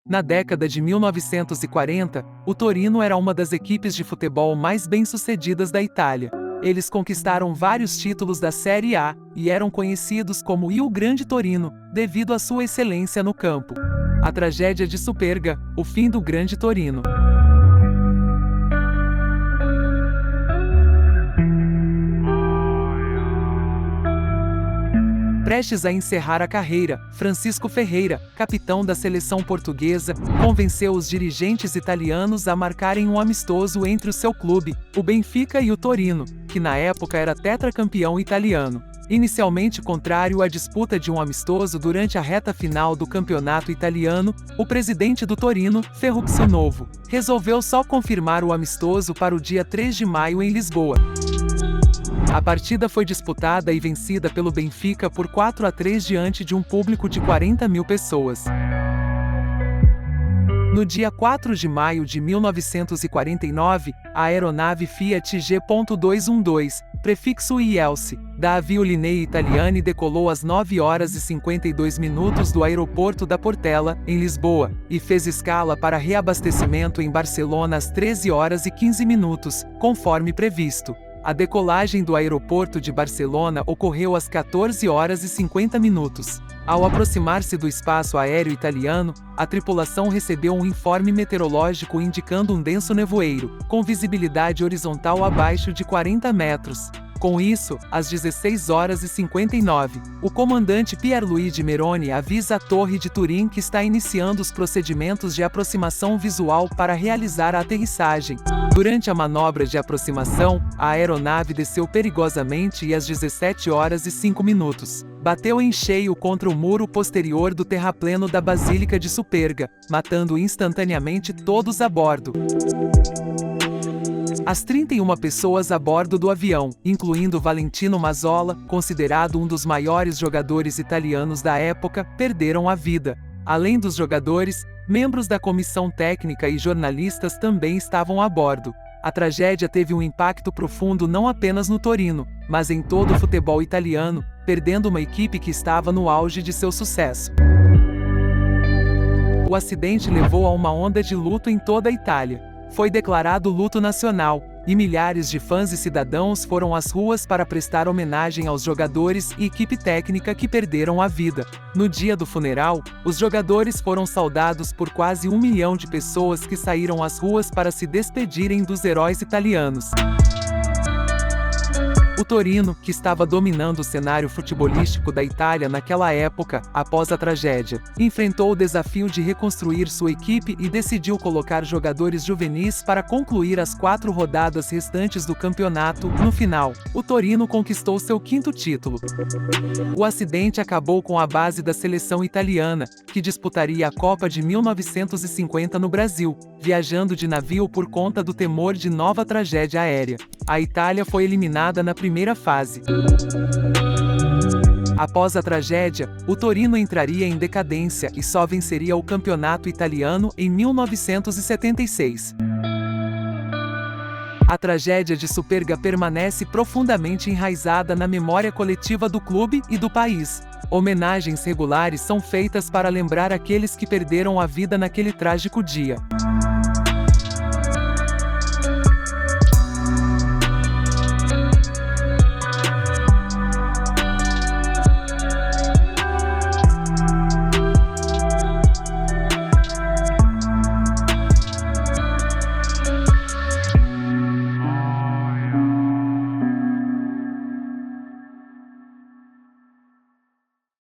Na década de 1940, o Torino era uma das equipes de futebol mais bem-sucedidas da Itália. Eles conquistaram vários títulos da Série A e eram conhecidos como Il Grande Torino, devido à sua excelência no campo. A tragédia de Superga, o fim do Grande Torino. Prestes a encerrar a carreira, Francisco Ferreira, capitão da seleção portuguesa, convenceu os dirigentes italianos a marcarem um amistoso entre o seu clube, o Benfica, e o Torino, que na época era tetracampeão italiano. Inicialmente contrário à disputa de um amistoso durante a reta final do campeonato italiano, o presidente do Torino, Ferruccio Novo, resolveu só confirmar o amistoso para o dia 3 de maio em Lisboa. A partida foi disputada e vencida pelo Benfica por 4-3 diante de um público de 40 mil pessoas. No dia 4 de maio de 1949, a aeronave Fiat G.212, prefixo IELSE, da Aviolinee Italiane decolou às 9 horas e 52 minutos do aeroporto da Portela, em Lisboa, e fez escala para reabastecimento em Barcelona às 13 horas e 15 minutos, conforme previsto. A decolagem do aeroporto de Barcelona ocorreu às 14 horas e 50 minutos. Ao aproximar-se do espaço aéreo italiano, a tripulação recebeu um informe meteorológico indicando um denso nevoeiro, com visibilidade horizontal abaixo de 40 metros. Com isso, às 16 horas e 59, o comandante Pierluigi Meroni avisa a Torre de Turim que está iniciando os procedimentos de aproximação visual para realizar a aterrissagem. Durante a manobra de aproximação, a aeronave desceu perigosamente e às 17 horas e 5 minutos, bateu em cheio contra o muro posterior do terrapleno da Basílica de Superga, matando instantaneamente todos a bordo. As 31 pessoas a bordo do avião, incluindo Valentino Mazzola, considerado um dos maiores jogadores italianos da época, perderam a vida. Além dos jogadores, membros da comissão técnica e jornalistas também estavam a bordo. A tragédia teve um impacto profundo não apenas no Torino, mas em todo o futebol italiano, perdendo uma equipe que estava no auge de seu sucesso. O acidente levou a uma onda de luto em toda a Itália. Foi declarado luto nacional, e milhares de fãs e cidadãos foram às ruas para prestar homenagem aos jogadores e equipe técnica que perderam a vida. No dia do funeral, os jogadores foram saudados por quase 1 milhão de pessoas que saíram às ruas para se despedirem dos heróis italianos. O Torino, que estava dominando o cenário futebolístico da Itália naquela época, após a tragédia, enfrentou o desafio de reconstruir sua equipe e decidiu colocar jogadores juvenis para concluir as 4 rodadas restantes do campeonato. No final, o Torino conquistou seu 5º título. O acidente acabou com a base da seleção italiana, que disputaria a Copa de 1950 no Brasil, viajando de navio por conta do temor de nova tragédia aérea. A Itália foi eliminada na primeira fase. Após a tragédia, o Torino entraria em decadência e só venceria o campeonato italiano em 1976. A tragédia de Superga permanece profundamente enraizada na memória coletiva do clube e do país. Homenagens regulares são feitas para lembrar aqueles que perderam a vida naquele trágico dia.